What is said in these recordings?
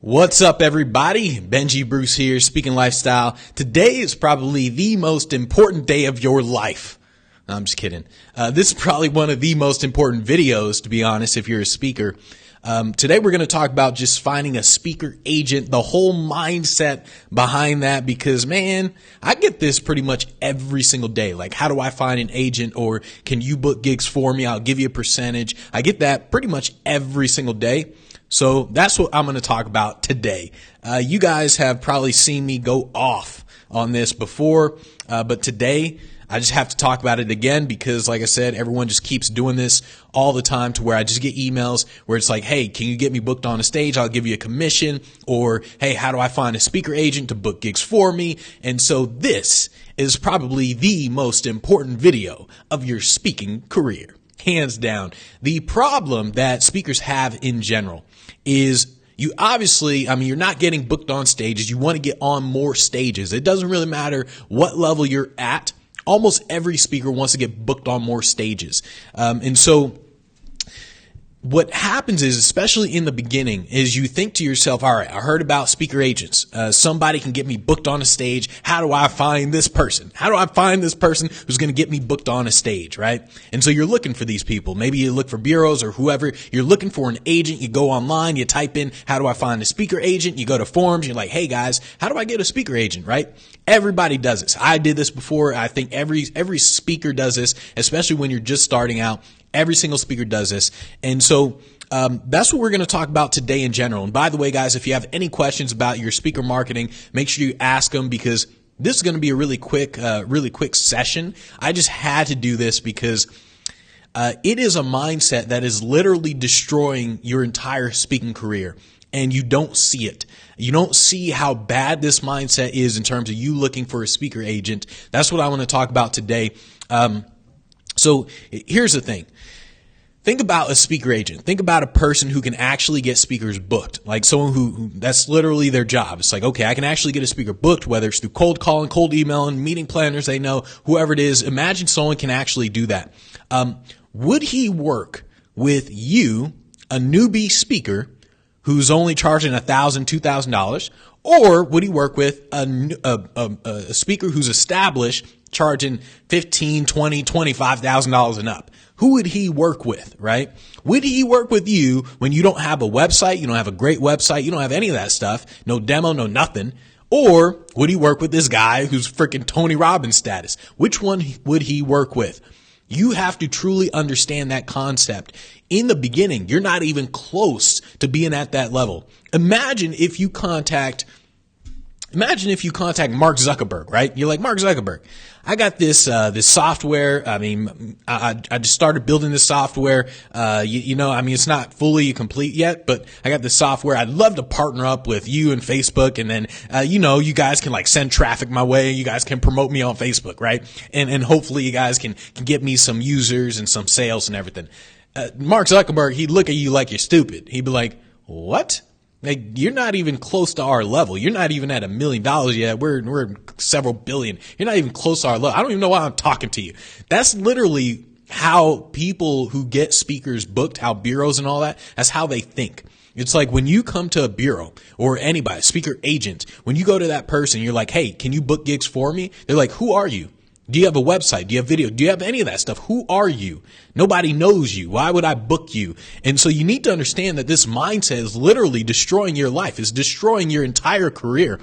What's up, everybody? Benji Bruce here, Speaking Lifestyle. Today is probably the most important day of your life. No, I'm just kidding. This is probably one of the most important videos, to be honest, if you're a speaker. Today we're going to talk about just finding a speaker agent, the whole mindset behind that, because man, I get this pretty much every single day. Like, how do I find an agent, or can you book gigs for me? I'll give you a percentage. I get that pretty much every single day. So that's what I'm going to talk about today. You guys have probably seen me go off on this before, but today I just have to talk about it again because, like I said, everyone just keeps doing this all the time to where I just get emails where it's like, hey, can you get me booked on a stage? I'll give you a commission. Or, hey, how do I find a speaker agent to book gigs for me? And so this is probably the most important video of your speaking career. Hands down. The problem that speakers have in general is you obviously, you're not getting booked on stages. You want to get on more stages. It doesn't really matter what level you're at. Almost every speaker wants to get booked on more stages. And so what happens is, especially in the beginning, is you think to yourself, all right, I heard about speaker agents. Somebody can get me booked on a stage. How do I find this person? How do I find this person who's going to get me booked on a stage, right? And so you're looking for these people. Maybe you look for bureaus or whoever. You're looking for an agent. You go online, you type in, how do I find a speaker agent? You go to forums. You're like, hey guys, how do I get a speaker agent, right? Everybody does this. I did this before. I think every speaker does this, especially when you're just starting out. Every single speaker does this. And so that's what we're going to talk about today in general. And by the way, guys, if you have any questions about your speaker marketing, make sure you ask them, because this is going to be a really quick session. I just had to do this because it is a mindset that is literally destroying your entire speaking career. And you don't see it. You don't see how bad this mindset is in terms of you looking for a speaker agent. That's what I want to talk about today. So here's the thing. Think about a speaker agent. Think about a person who can actually get speakers booked. Like someone who that's literally their job. It's like, okay, I can actually get a speaker booked, whether it's through cold calling, cold emailing, meeting planners they know, whoever it is. Imagine someone can actually do that. Would he work with you, a newbie speaker, who's only charging $1,000, $2,000, or would he work with a speaker who's established, charging $15,000, $20,000, $25,000 and up? Who would he work with, right? Would he work with you when you don't have a website, you don't have a great website, you don't have any of that stuff, no demo, no nothing? Or would he work with this guy who's freaking Tony Robbins status? Which one would he work with? You have to truly understand that concept. In the beginning, you're not even close to being at that level. Imagine if you contact Mark Zuckerberg, right? You're like, Mark Zuckerberg, I got this software. I just started building this software. It's not fully complete yet, but I got this software. I'd love to partner up with you and Facebook. And then, you guys can like send traffic my way. You guys can promote me on Facebook, right? And hopefully you guys can get me some users and some sales and everything. Mark Zuckerberg, he'd look at you like you're stupid. He'd be like, what? Like, you're not even close to our level. You're not even at $1 million yet. We're several billion. You're not even close to our level. I don't even know why I'm talking to you. That's literally how people who get speakers booked, how bureaus and all that, that's how they think. It's like when you come to a bureau or anybody, speaker agent, when you go to that person, you're like, hey, can you book gigs for me? They're like, who are you? Do you have a website? Do you have video? Do you have any of that stuff? Who are you? Nobody knows you. Why would I book you? And so you need to understand that this mindset is literally destroying your life. It's destroying your entire career.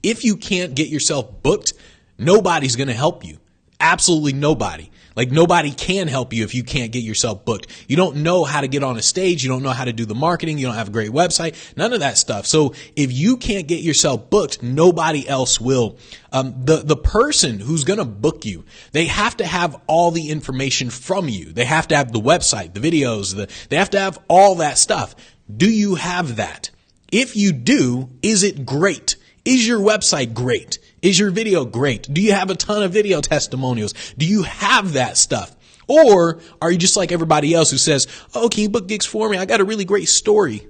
If you can't get yourself booked, nobody's going to help you. Absolutely nobody. Like, nobody can help you if you can't get yourself booked. You don't know how to get on a stage. You don't know how to do the marketing. You don't have a great website. None of that stuff. So if you can't get yourself booked, nobody else will. The person who's going to book you, they have to have all the information from you. They have to have the website, the videos, they have to have all that stuff. Do you have that? If you do, is it great? Is your website great? Is your video great? Do you have a ton of video testimonials? Do you have that stuff? Or are you just like everybody else who says, oh, can you book gigs for me? I got a really great story.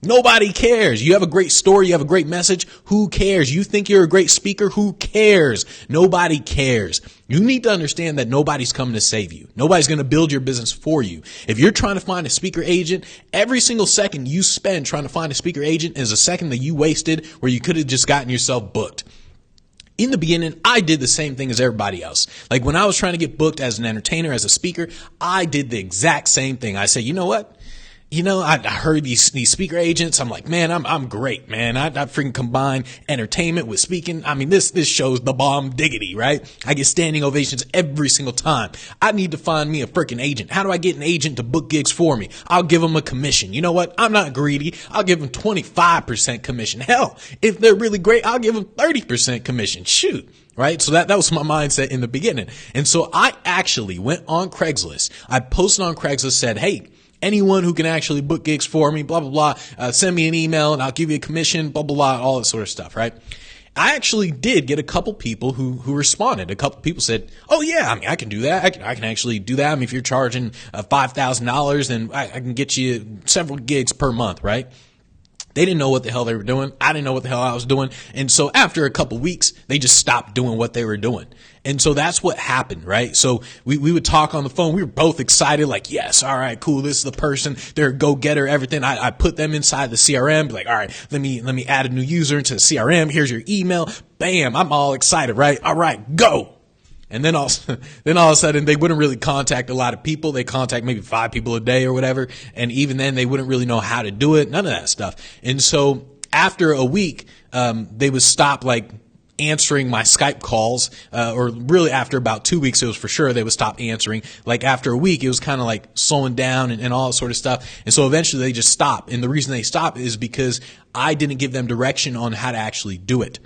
Nobody cares. You have a great story. You have a great message. Who cares? You think you're a great speaker. Who cares? Nobody cares. You need to understand that nobody's coming to save you. Nobody's going to build your business for you. If you're trying to find a speaker agent, every single second you spend trying to find a speaker agent is a second that you wasted where you could have just gotten yourself booked. In the beginning, I did the same thing as everybody else. Like when I was trying to get booked as an entertainer, as a speaker, I did the exact same thing. I said, you know what? I heard these speaker agents. I'm like, man, I'm great, man. I freaking combine entertainment with speaking. I mean, this shows the bomb diggity, right? I get standing ovations every single time. I need to find me a freaking agent. How do I get an agent to book gigs for me? I'll give them a commission. You know what? I'm not greedy. I'll give them 25% commission. Hell, if they're really great, I'll give them 30% commission. Shoot. Right. So that was my mindset in the beginning. And so I actually went on Craigslist. I posted on Craigslist, said, hey, anyone who can actually book gigs for me, blah, blah, blah, send me an email and I'll give you a commission, blah, blah, blah, all that sort of stuff, right? I actually did get a couple people who responded. A couple people said, oh yeah, I mean, I can do that. I can actually do that. I mean, if you're charging $5,000, then I can get you several gigs per month, right? They didn't know what the hell they were doing. I didn't know what the hell I was doing. And so after a couple weeks, they just stopped doing what they were doing. And so that's what happened, right? So we would talk on the phone. We were both excited, like, yes, all right, cool. This is the person. They're a go-getter, everything. I put them inside the CRM, be like, all right, let me add a new user into the CRM. Here's your email. Bam. I'm all excited, right? All right, go. And then all of a sudden they wouldn't really contact a lot of people. They contact maybe 5 people a day or whatever. And even then they wouldn't really know how to do it. None of that stuff. And so after a week, they would stop like answering my Skype calls, or really after about 2 weeks, it was for sure they would stop answering. Like after a week, it was kind of like slowing down and all that sort of stuff. And so eventually they just stopped. And the reason they stopped is because I didn't give them direction on how to actually do it.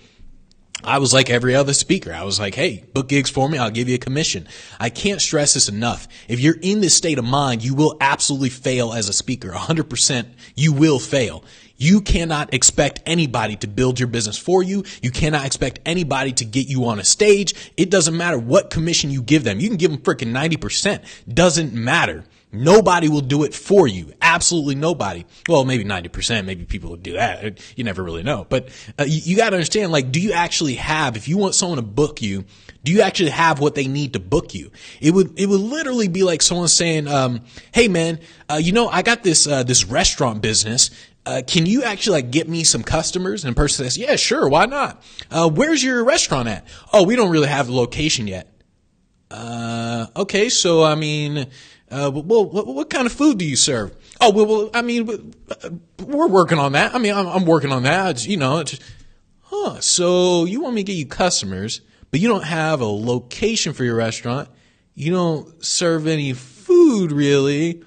I was like every other speaker. I was like, hey, book gigs for me. I'll give you a commission. I can't stress this enough. If you're in this state of mind, you will absolutely fail as a speaker. 100% you will fail. You cannot expect anybody to build your business for you. You cannot expect anybody to get you on a stage. It doesn't matter what commission you give them. You can give them freaking 90%. Doesn't matter. Nobody will do it for you. Absolutely nobody. Well, maybe 90%. Maybe people will do that. You never really know. But you got to understand, like, do you actually have, if you want someone to book you, do you actually have what they need to book you? It would literally be like someone saying, hey man, I got this restaurant business. Can you actually like get me some customers? And the person says, yeah, sure. Why not? Where's your restaurant at? Oh, we don't really have the location yet. Okay. So, I mean, well, what kind of food do you serve? Oh, well, I mean, we're working on that. I mean, I'm working on that. So you want me to get you customers, but you don't have a location for your restaurant. You don't serve any food really.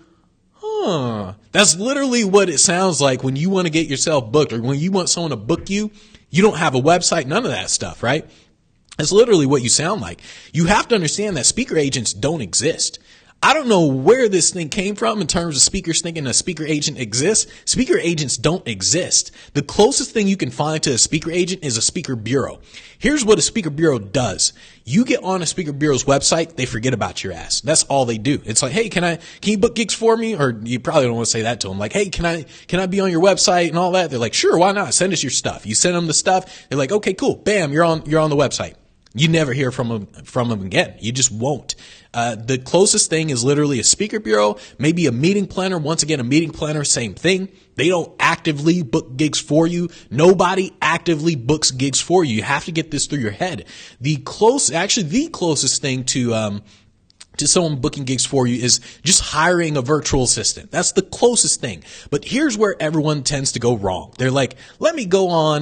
That's literally what it sounds like when you want to get yourself booked, or when you want someone to book you. You don't have a website, none of that stuff, right? That's literally what you sound like. You have to understand that speaker agents don't exist. I don't know where this thing came from in terms of speakers thinking a speaker agent exists. Speaker agents don't exist. The closest thing you can find to a speaker agent is a speaker bureau. Here's what a speaker bureau does. You get on a speaker bureau's website, they forget about your ass. That's all they do. It's like, hey, can you book gigs for me? Or you probably don't want to say that to them. Like, hey, can I be on your website and all that? They're like, sure, why not? Send us your stuff. You send them the stuff. They're like, okay, cool. Bam, you're on the website. You never hear from them again. You just won't. The closest thing is literally a speaker bureau, maybe a meeting planner. Once again, a meeting planner, same thing. They don't actively book gigs for you. Nobody actively books gigs for you. You have to get this through your head. The closest thing to someone booking gigs for you is just hiring a virtual assistant. That's the closest thing. But here's where everyone tends to go wrong. They're like, let me go on,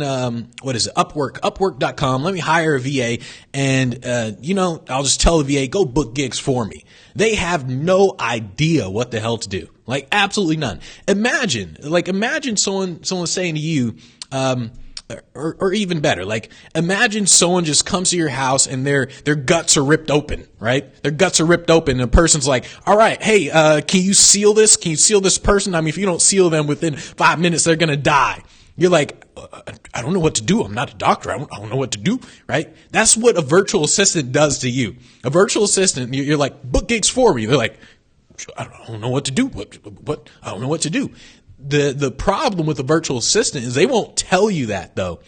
Upwork.com. Let me hire a VA and, I'll just tell the VA, go book gigs for me. They have no idea what the hell to do. Like absolutely none. Imagine someone saying to you, or even better, like imagine someone just comes to your house and their guts are ripped open, right? Their guts are ripped open and a person's like, all right, hey, can you seal this? Can you seal this person? I mean, if you don't seal them within 5 minutes, they're going to die. You're like, I don't know what to do. I'm not a doctor. I don't know what to do, right? That's what a virtual assistant does to you. A virtual assistant, you're like, book gigs for me. They're like, I don't know what to do. What? I don't know what to do. The problem with a virtual assistant is they won't tell you that though.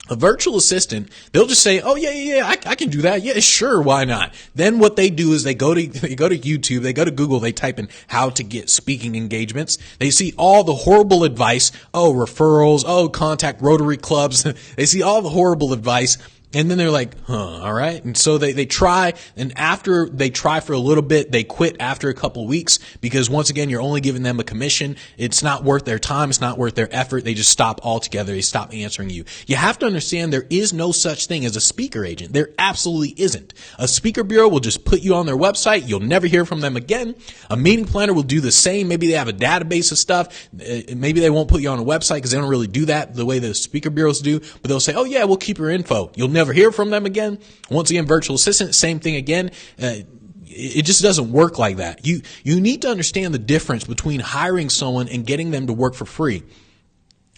A virtual assistant, they'll just say, oh yeah, I can do that. Yeah, sure. Why not? Then what they do is they go to YouTube, they go to Google, they type in how to get speaking engagements. They see all the horrible advice. Oh, referrals. Oh, contact Rotary clubs. They see all the horrible advice. And then they're like, all right. And so they try, and after they try for a little bit, they quit after a couple weeks because once again, you're only giving them a commission. It's not worth their time. It's not worth their effort. They just stop altogether. They stop answering you. You have to understand there is no such thing as a speaker agent. There absolutely isn't. A speaker bureau will just put you on their website. You'll never hear from them again. A meeting planner will do the same. Maybe they have a database of stuff. Maybe they won't put you on a website because they don't really do that the way the speaker bureaus do, but they'll say, oh yeah, we'll keep your info. You'll never hear from them again. Once again, virtual assistant, same thing again. It just doesn't work like that. You need to understand the difference between hiring someone and getting them to work for free.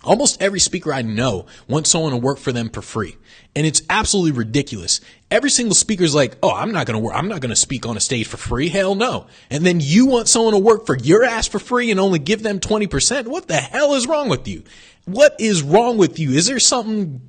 Almost every speaker I know wants someone to work for them for free. And it's absolutely ridiculous. Every single speaker is like, oh, I'm not going to work. I'm not going to speak on a stage for free. Hell no. And then you want someone to work for your ass for free and only give them 20%. What the hell is wrong with you? What is wrong with you? Is there something,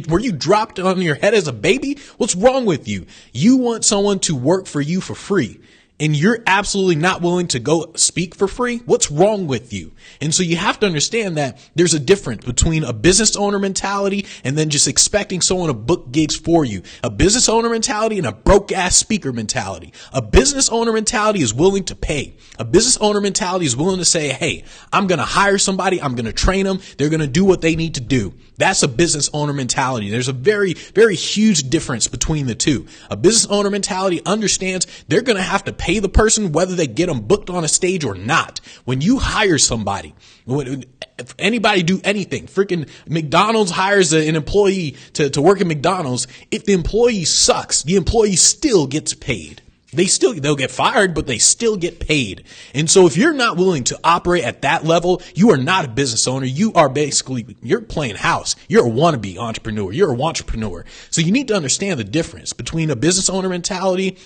were you dropped on your head as a baby? What's wrong with you? You want someone to work for you for free. And you're absolutely not willing to go speak for free? What's wrong with you? And so you have to understand that there's a difference between a business owner mentality and then just expecting someone to book gigs for you. A business owner mentality and a broke ass speaker mentality. A business owner mentality is willing to pay. A business owner mentality is willing to say, hey, I'm going to hire somebody. I'm going to train them. They're going to do what they need to do. That's a business owner mentality. There's a very, very huge difference between the two. A business owner mentality understands they're going to have to pay the person whether they get them booked on a stage or not. When you hire somebody, if anybody do anything, freaking McDonald's hires an employee to work at McDonald's. If the employee sucks, the employee still gets paid. They'll get fired, but they still get paid. And so if you're not willing to operate at that level, you are not a business owner. You're playing house. You're a wannabe entrepreneur. You're a wantrepreneur. So you need to understand the difference between a business owner mentality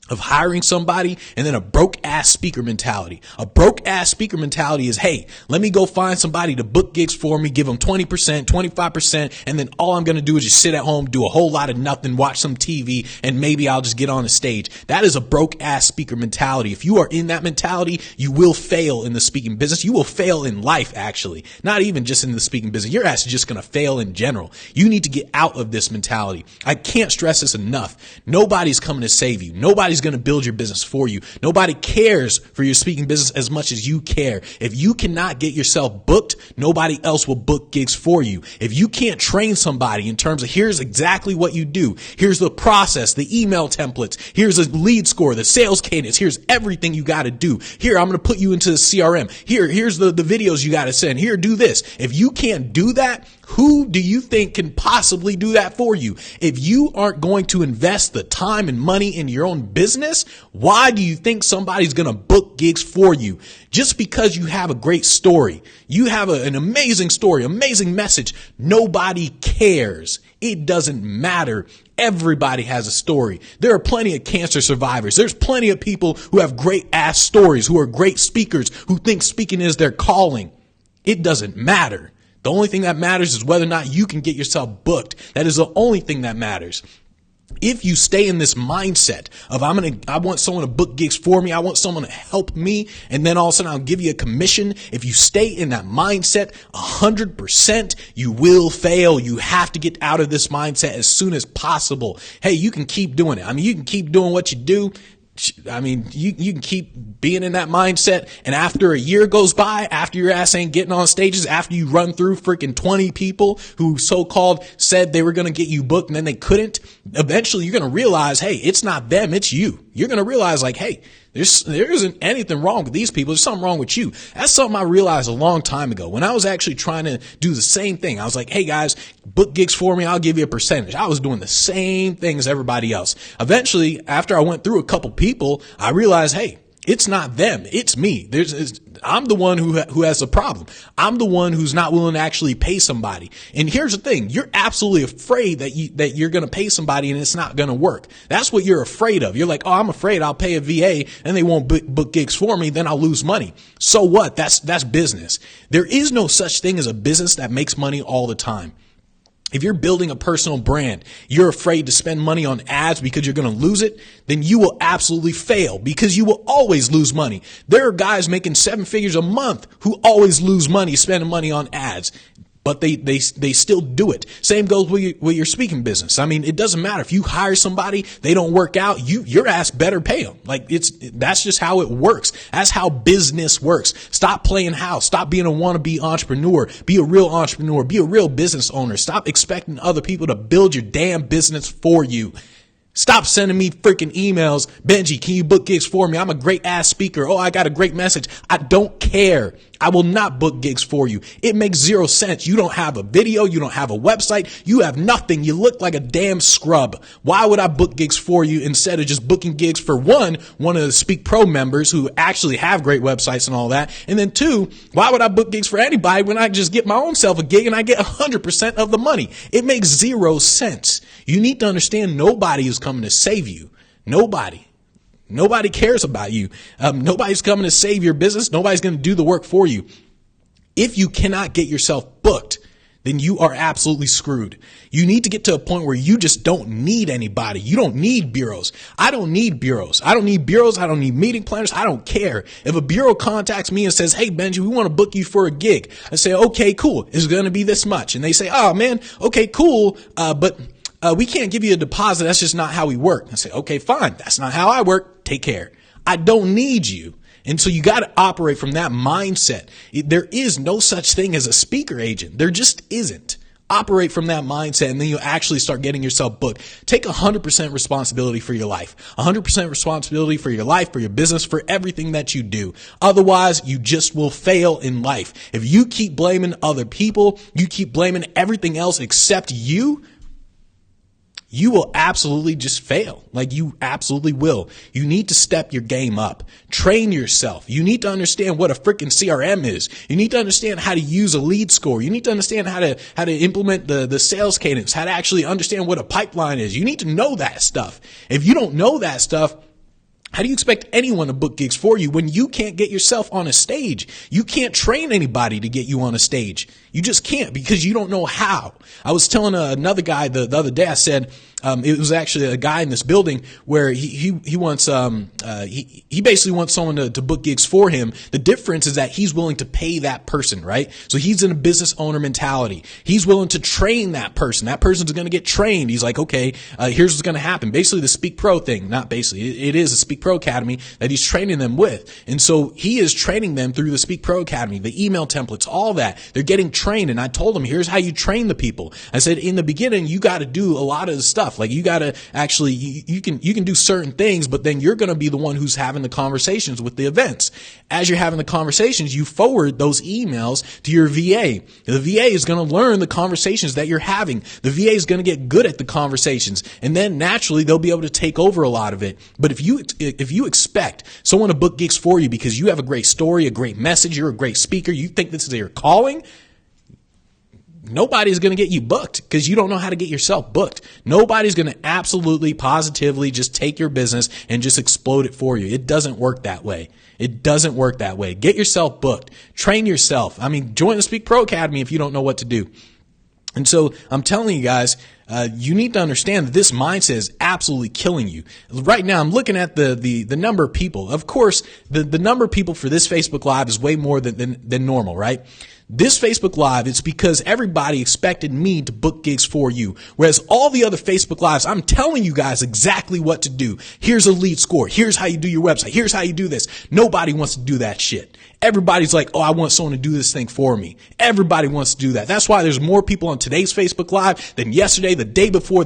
of hiring somebody and then a broke ass speaker mentality. A broke ass speaker mentality is, hey, let me go find somebody to book gigs for me, give them 20%, 25%, and then all I'm going to do is just sit at home, do a whole lot of nothing, watch some TV, and maybe I'll just get on a stage. That is a broke ass speaker mentality. If you are in that mentality, you will fail in the speaking business. You will fail in life, actually. Not even just in the speaking business. Your ass is just going to fail in general. You need to get out of this mentality. I can't stress this enough. Nobody's coming to save you. Nobody's going to build your business for you. Nobody cares for your speaking business as much as you care. If you cannot get yourself booked, nobody else will book gigs for you. If you can't train somebody in terms of here's exactly what you do, here's the process, the email templates, here's a lead score, the sales cadence, here's everything you got to do. Here, I'm going to put you into the CRM. Here's the videos you got to send. Here, do this. If you can't do that, who do you think can possibly do that for you? If you aren't going to invest the time and money in your own business, why do you think somebody's going to book gigs for you? Just because you have a great story, you have an amazing story, amazing message, nobody cares. It doesn't matter. Everybody has a story. There are plenty of cancer survivors. There's plenty of people who have great ass stories, who are great speakers, who think speaking is their calling. It doesn't matter. The only thing that matters is whether or not you can get yourself booked. That is the only thing that matters. If you stay in this mindset of I want someone to book gigs for me, I want someone to help me, and then all of a sudden I'll give you a commission. If you stay in that mindset 100%, you will fail. You have to get out of this mindset as soon as possible. Hey, you can keep doing it. I mean, you can keep doing what you do. I mean, you can keep being in that mindset, and after a year goes by, after your ass ain't getting on stages, after you run through freaking 20 people who so-called said they were going to get you booked and then they couldn't, eventually you're going to realize, hey, it's not them, it's you. You're going to realize like, hey, there isn't anything wrong with these people. There's something wrong with you. That's something I realized a long time ago when I was actually trying to do the same thing. I was like, hey guys, book gigs for me. I'll give you a percentage. I was doing the same thing as everybody else. Eventually, after I went through a couple people, I realized, hey, It's not them. It's me. I'm the one who has a problem. I'm the one who's not willing to actually pay somebody. And here's the thing. You're absolutely afraid that you're going to pay somebody and it's not going to work. That's what you're afraid of. You're like, oh, I'm afraid I'll pay a VA and they won't book gigs for me. Then I'll lose money. So what? That's business. There is no such thing as a business that makes money all the time. If you're building a personal brand, you're afraid to spend money on ads because you're going to lose it, then you will absolutely fail because you will always lose money. There are guys making 7 figures a month who always lose money spending money on ads. But they still do it. Same goes with your speaking business. I mean, it doesn't matter if you hire somebody, they don't work out, your ass better pay them. Like that's just how it works. That's how business works. Stop playing house. Stop being a wannabe entrepreneur. Be a real entrepreneur. Be a real business owner. Stop expecting other people to build your damn business for you. Stop sending me freaking emails. Benji, can you book gigs for me? I'm a great ass speaker. Oh, I got a great message. I don't care. I will not book gigs for you. It makes 0 sense. You don't have a video. You don't have a website. You have nothing. You look like a damn scrub. Why would I book gigs for you instead of just booking gigs for one of the Speak Pro members who actually have great websites and all that? And then 2, why would I book gigs for anybody when I just get my own self a gig and I get 100% of the money? It makes 0 sense. You need to understand nobody is coming to save you. Nobody cares about you. Nobody's coming to save your business. Nobody's going to do the work for you. If you cannot get yourself booked, then you are absolutely screwed. You need to get to a point where you just don't need anybody. You don't need bureaus. I don't need bureaus. I don't need bureaus. I don't need meeting planners. I don't care. If a bureau contacts me and says, hey, Benji, we want to book you for a gig. I say, okay, cool. It's going to be this much. And they say, oh, man, okay, cool. But we can't give you a deposit. That's just not how we work. I say, okay, fine. That's not how I work. Take care. I don't need you. And so you got to operate from that mindset. There is no such thing as a speaker agent. There just isn't. Operate from that mindset, and then you'll actually start getting yourself booked. Take 100% responsibility for your life. 100% responsibility for your life, for your business, for everything that you do. Otherwise, you just will fail in life. If you keep blaming other people, you keep blaming everything else except you will absolutely just fail. Like you absolutely will. You need to step your game up. Train yourself. You need to understand what a freaking CRM is. You need to understand how to use a lead score. You need to understand how to implement the sales cadence, how to actually understand what a pipeline is. You need to know that stuff. If you don't know that stuff, how do you expect anyone to book gigs for you when you can't get yourself on a stage? You can't train anybody to get you on a stage. You just can't because you don't know how. I was telling another guy the other day, I said, it was actually a guy in this building where he wants, he basically wants someone to book gigs for him. The difference is that he's willing to pay that person, right? So he's in a business owner mentality. He's willing to train that person. That person's going to get trained. He's like, okay, here's what's going to happen. Basically the Speak Pro thing, not basically, it is a Speak Pro Academy that he's training them with. And so he is training them through the Speak Pro Academy, the email templates, all that. They're getting trained. And I told him, here's how you train the people. I said, in the beginning, you got to do a lot of the stuff. Like you got to actually, you can do certain things, but then you're going to be the one who's having the conversations with the events. As you're having the conversations, you forward those emails to your VA. The VA is going to learn the conversations that you're having. The VA is going to get good at the conversations, and then naturally they'll be able to take over a lot of it. But if you expect someone to book gigs for you because you have a great story, a great message, you're a great speaker, you think this is your calling, nobody's going to get you booked because you don't know how to get yourself booked. Nobody's going to absolutely, positively just take your business and just explode it for you. It doesn't work that way. It doesn't work that way. Get yourself booked. Train yourself. I mean, join the Speak Pro Academy if you don't know what to do. And so I'm telling you guys, you need to understand that this mindset is absolutely killing you. Right now, I'm looking at the number of people. Of course, the number of people for this Facebook Live is way more than normal, right? This Facebook Live, it's because everybody expected me to book gigs for you. Whereas all the other Facebook Lives, I'm telling you guys exactly what to do. Here's a lead score. Here's how you do your website. Here's how you do this. Nobody wants to do that shit. Everybody's like, oh, I want someone to do this thing for me. Everybody wants to do that. That's why there's more people on today's Facebook Live than yesterday, the day before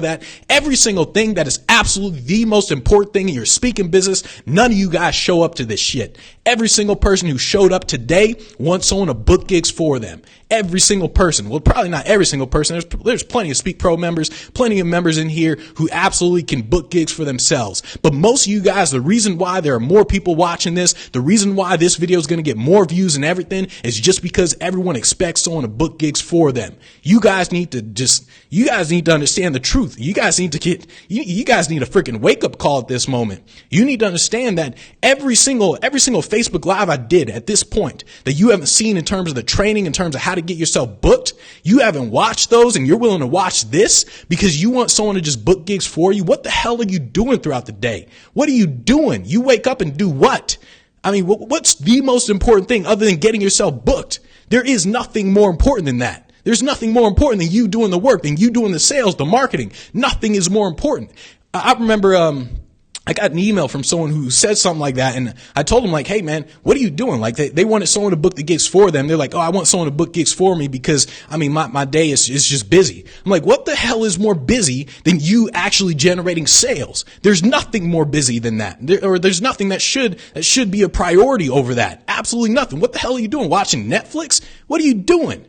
that. Every single thing that is absolutely the most important thing in your speaking business, none of you guys show up to this shit. Every single person who showed up today wants someone to book gigs for them. Every single person. Well, probably not every single person. There's plenty of Speak Pro members, plenty of members in here who absolutely can book gigs for themselves. But most of you guys, the reason why there are more people watching this, the reason why this video is going to get more views and everything is just because everyone expects someone to book gigs for them. You guys need to understand the truth. You guys need a freaking wake up call at this moment. You need to understand that every single Facebook Live I did at this point that you haven't seen in terms of the training, in terms of how to get yourself booked, you haven't watched those and you're willing to watch this because you want someone to just book gigs for you. What the hell are you doing throughout the day? What are you doing? You wake up and do what? I mean, what's the most important thing other than getting yourself booked? There is nothing more important than that. There's nothing more important than you doing the work, than you doing the sales, the marketing. Nothing is more important. I remember, I got an email from someone who said something like that, and I told them, like, hey man, what are you doing? Like, they wanted someone to book the gigs for them. They're like, oh, I want someone to book gigs for me because, I mean, my day is just busy. I'm like, what the hell is more busy than you actually generating sales? There's nothing more busy than that. There's nothing that should be a priority over that. Absolutely nothing. What the hell are you doing? Watching Netflix? What are you doing?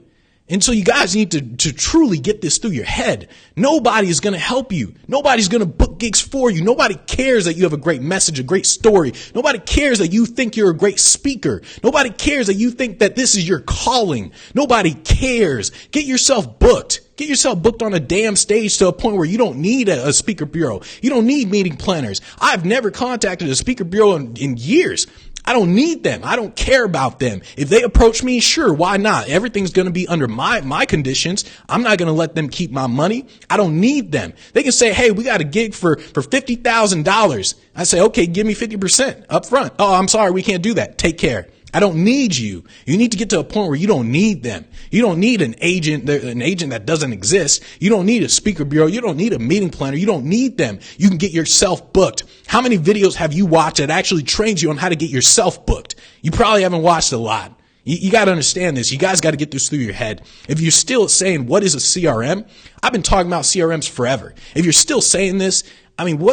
And so you guys need to truly get this through your head. Nobody is going to help you. Nobody's going to book gigs for you. Nobody cares that you have a great message, a great story. Nobody cares that you think you're a great speaker. Nobody cares that you think that this is your calling. Nobody cares. Get yourself booked. Get yourself booked on a damn stage to a point where you don't need a speaker bureau. You don't need meeting planners. I've never contacted a speaker bureau in years. I don't need them. I don't care about them. If they approach me, sure, why not? Everything's going to be under my conditions. I'm not going to let them keep my money. I don't need them. They can say, hey, we got a gig for $50,000. I say, okay, give me 50% up front. Oh, I'm sorry, we can't do that. Take care. I don't need you. You need to get to a point where you don't need them. You don't need an agent that doesn't exist. You don't need a speaker bureau. You don't need a meeting planner. You don't need them. You can get yourself booked. How many videos have you watched that actually trains you on how to get yourself booked? You probably haven't watched a lot. You got to understand this. You guys got to get this through your head. If you're still saying, what is a CRM? I've been talking about CRMs forever. If you're still saying this, I mean,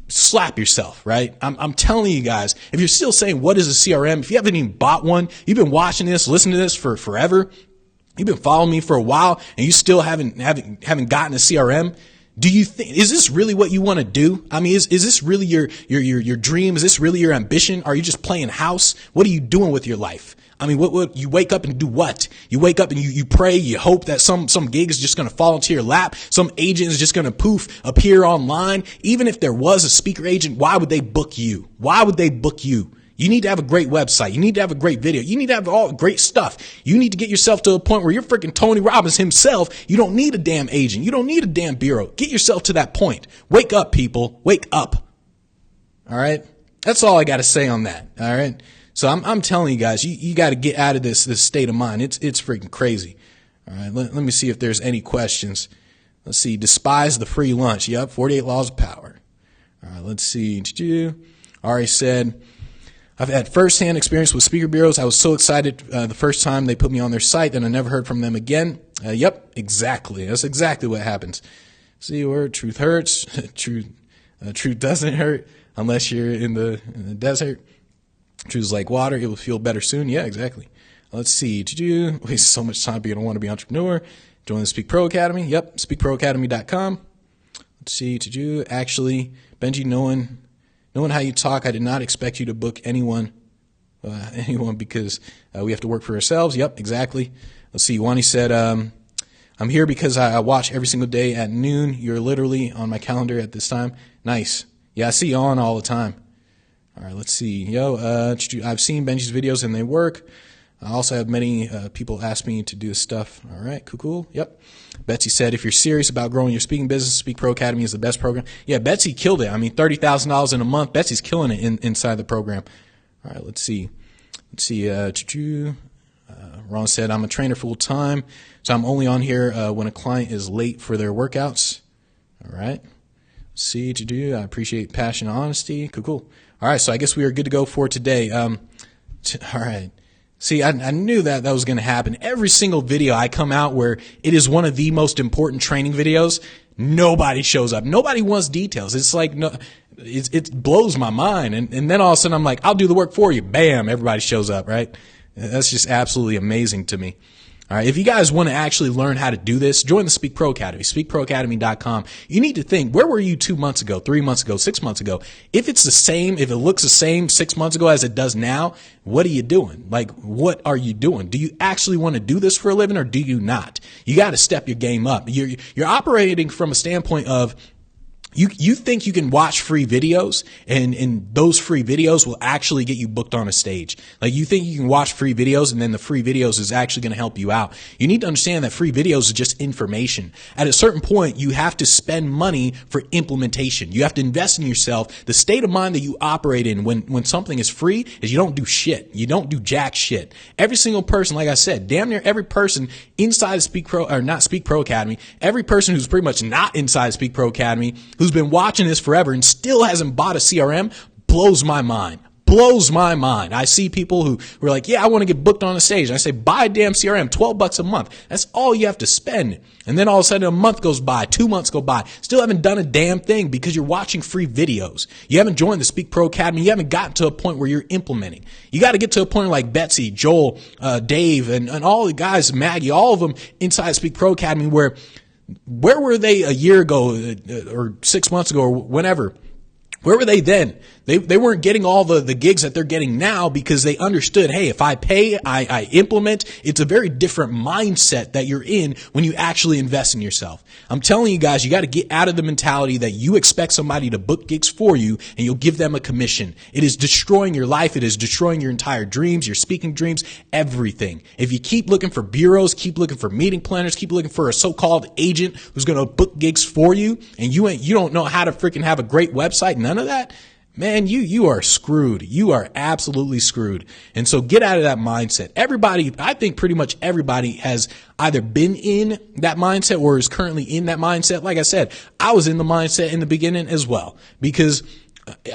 slap yourself, right? I'm telling you guys, if you're still saying, what is a CRM? If you haven't even bought one, you've been watching this, listening to this for forever. You've been following me for a while and you still haven't gotten a CRM. Do you think, is this really what you want to do? I mean, is this really your dream? Is this really your ambition? Are you just playing house? What are you doing with your life? I mean, what you wake up and do what? You wake up and you pray, you hope that some gig is just going to fall into your lap. Some agent is just going to appear online. Even if there was a speaker agent, why would they book you? Why would they book you? You need to have a great website. You need to have a great video. You need to have all great stuff. You need to get yourself to a point where you're freaking Tony Robbins himself. You don't need a damn agent. You don't need a damn bureau. Get yourself to that point. Wake up, people. Wake up. All right. That's all I got to say on that. All right. So I'm telling you guys, you got to get out of this state of mind. It's freaking crazy. All right. Let me see if there's any questions. Let's see. Despise the free lunch. Yep. 48 laws of power. All right. Let's see. Ari said, I've had firsthand experience with speaker bureaus. I was so excited the first time they put me on their site, and I never heard from them again. Yep, exactly. That's exactly what happens. See where truth hurts. Truth doesn't hurt unless you're in the desert. Truth is like water. It will feel better soon. Yeah, exactly. Let's see. Did you waste so much time being a wannabe entrepreneur? Join the Speak Pro Academy. Yep, speakproacademy.com. Let's see. Did you actually, Benji, knowing how you talk, I did not expect you to book anyone because we have to work for ourselves. Yep, exactly. Let's see. Wani said, I'm here because I watch every single day at noon. You're literally on my calendar at this time. Nice. Yeah, I see you on all the time. All right, let's see. I've seen Benji's videos and they work. I also have many people ask me to do this stuff. All right, cool. Yep. Betsy said, if you're serious about growing your speaking business, Speak Pro Academy is the best program. Yeah, Betsy killed it. I mean, $30,000 in a month. Betsy's killing it inside the program. All right, let's see. Ron said, I'm a trainer full time, so I'm only on here when a client is late for their workouts. All right. Let's see. I appreciate passion and honesty. Cool. All right, so I guess we are good to go for today. All right. See, I knew that was going to happen. Every single video I come out where it is one of the most important training videos, nobody shows up. Nobody wants details. It's like, no, it blows my mind. And then all of a sudden I'm like, I'll do the work for you. Bam, everybody shows up, right? That's just absolutely amazing to me. All right. If you guys want to actually learn how to do this, join the Speak Pro Academy, speakproacademy.com. You need to think, where were you 2 months ago, 3 months ago, 6 months ago? If it's the same, if it looks the same 6 months ago as it does now, what are you doing? Like, what are you doing? Do you actually want to do this for a living or do you not? You got to step your game up. You're operating from a standpoint of, you think you can watch free videos and those free videos will actually get you booked on a stage. Like, you think you can watch free videos and then the free videos is actually going to help you out. You need to understand that free videos is just information. At a certain point, you have to spend money for implementation. You have to invest in yourself. The state of mind that you operate in when something is free is you don't do shit. You don't do jack shit. Every single person, like I said, damn near every person inside Speak Pro, or not Speak Pro Academy, every person who's pretty much not inside Speak Pro Academy, who's been watching this forever and still hasn't bought a CRM, blows my mind. Blows my mind. I see people who are like, yeah, I want to get booked on a stage. And I say, buy a damn CRM, $12 a month. That's all you have to spend. And then all of a sudden a month goes by, 2 months go by. Still haven't done a damn thing because you're watching free videos. You haven't joined the Speak Pro Academy. You haven't gotten to a point where you're implementing. You got to get to a point like Betsy, Joel, Dave, and all the guys, Maggie, all of them inside Speak Pro Academy where were they a year ago or 6 months ago or whenever? Where were they then? They weren't getting all the gigs that they're getting now because they understood, hey, if I pay, I implement. It's a very different mindset that you're in when you actually invest in yourself. I'm telling you guys, you got to get out of the mentality that you expect somebody to book gigs for you and you'll give them a commission. It is destroying your life. It is destroying your entire dreams, your speaking dreams, everything. If you keep looking for bureaus, keep looking for meeting planners, keep looking for a so-called agent who's going to book gigs for you, and you don't know how to freaking have a great website, none of that, man, you are screwed. You are absolutely screwed. And so get out of that mindset. Everybody, I think pretty much everybody has either been in that mindset or is currently in that mindset. Like I said, I was in the mindset in the beginning as well because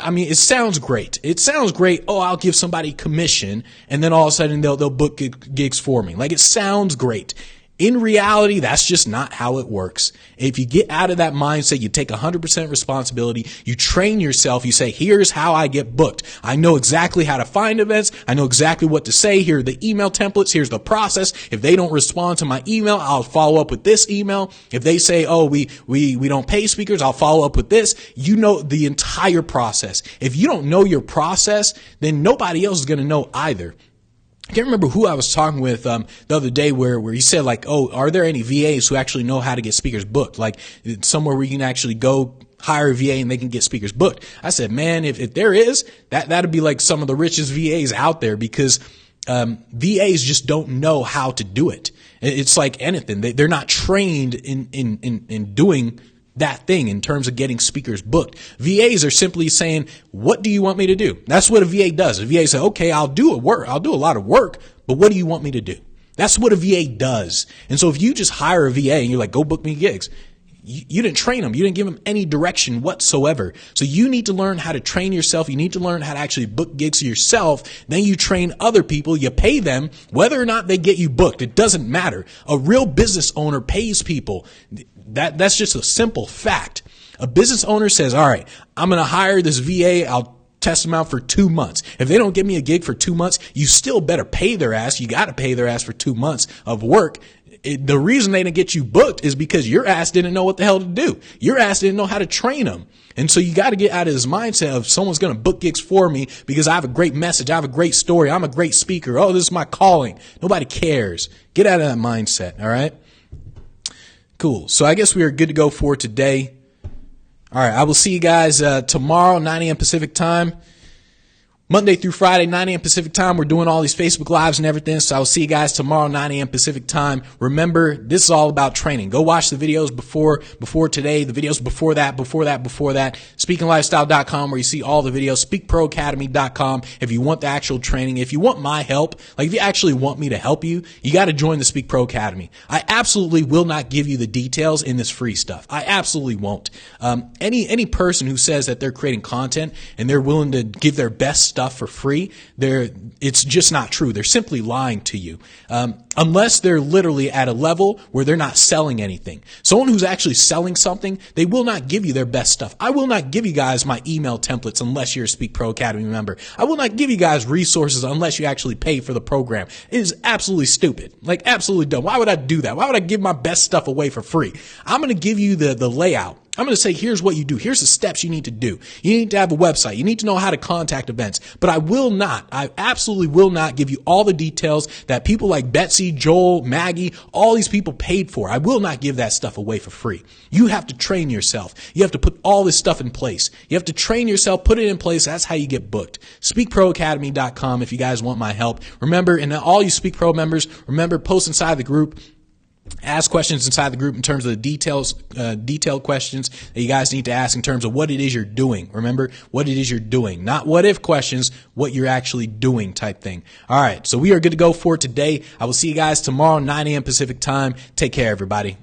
I mean, it sounds great. It sounds great. Oh, I'll give somebody commission and then all of a sudden they'll book gigs for me. Like, it sounds great. In reality, that's just not how it works. If you get out of that mindset, you take 100% responsibility, you train yourself, you say, here's how I get booked. I know exactly how to find events. I know exactly what to say. Here are the email templates. Here's the process. If they don't respond to my email, I'll follow up with this email. If they say, oh, we don't pay speakers, I'll follow up with this. You know the entire process. If you don't know your process, then nobody else is going to know either. I can't remember who I was talking with the other day where he said, like, oh, are there any VAs who actually know how to get speakers booked? Like, somewhere where you can actually go hire a VA and they can get speakers booked. I said, man, if there is, that'd be like some of the richest VAs out there because VAs just don't know how to do it. It's like anything. They're not trained in doing that thing in terms of getting speakers booked. VAs are simply saying, what do you want me to do? That's what a VA does. A VA says, okay, I'll do a lot of work, but what do you want me to do? That's what a VA does. And so if you just hire a VA and you're like, go book me gigs, you didn't train them. You didn't give them any direction whatsoever. So you need to learn how to train yourself. You need to learn how to actually book gigs yourself. Then you train other people. You pay them whether or not they get you booked. It doesn't matter. A real business owner pays people. That's just a simple fact. A business owner says, all right, I'm going to hire this VA. I'll test them out for 2 months. If they don't give me a gig for 2 months, you still better pay their ass. You got to pay their ass for 2 months of work. The reason they didn't get you booked is because your ass didn't know what the hell to do. Your ass didn't know how to train them. And so you got to get out of this mindset of someone's going to book gigs for me because I have a great message. I have a great story. I'm a great speaker. Oh, this is my calling. Nobody cares. Get out of that mindset. All right. Cool. So I guess we are good to go for today. All right. I will see you guys tomorrow, 9 a.m. Pacific time. Monday through Friday, 9 a.m. Pacific time. We're doing all these Facebook Lives and everything. So I'll see you guys tomorrow, 9 a.m. Pacific time. Remember, this is all about training. Go watch the videos before today, the videos before that. SpeakingLifestyle.com where you see all the videos. SpeakProAcademy.com if you want the actual training. If you want my help, like if you actually want me to help you, you got to join the Speak Pro Academy. I absolutely will not give you the details in this free stuff. I absolutely won't. Any person who says that they're creating content and they're willing to give their best stuff stuff for free, it's just not true. They're simply lying to you. Unless they're literally at a level where they're not selling anything. Someone who's actually selling something, they will not give you their best stuff. I will not give you guys my email templates unless you're a Speak Pro Academy member. I will not give you guys resources unless you actually pay for the program. It is absolutely stupid. Like, absolutely dumb. Why would I do that? Why would I give my best stuff away for free? I'm going to give you the layout. I'm going to say, here's what you do. Here's the steps you need to do. You need to have a website. You need to know how to contact events. But I absolutely will not give you all the details that people like Betsy, Joel, Maggie, all these people paid for. I will not give that stuff away for free. You have to train yourself. You have to put all this stuff in place. You have to train yourself, put it in place. That's how you get booked. SpeakProAcademy.com if you guys want my help. Remember, and all you Speak Pro members, remember, post inside the group. Ask questions inside the group in terms of the detailed questions that you guys need to ask in terms of what it is you're doing. Remember, what it is you're doing, not what if questions, what you're actually doing type thing. All right. So we are good to go for today. I will see you guys tomorrow, 9 a.m. Pacific time. Take care, everybody.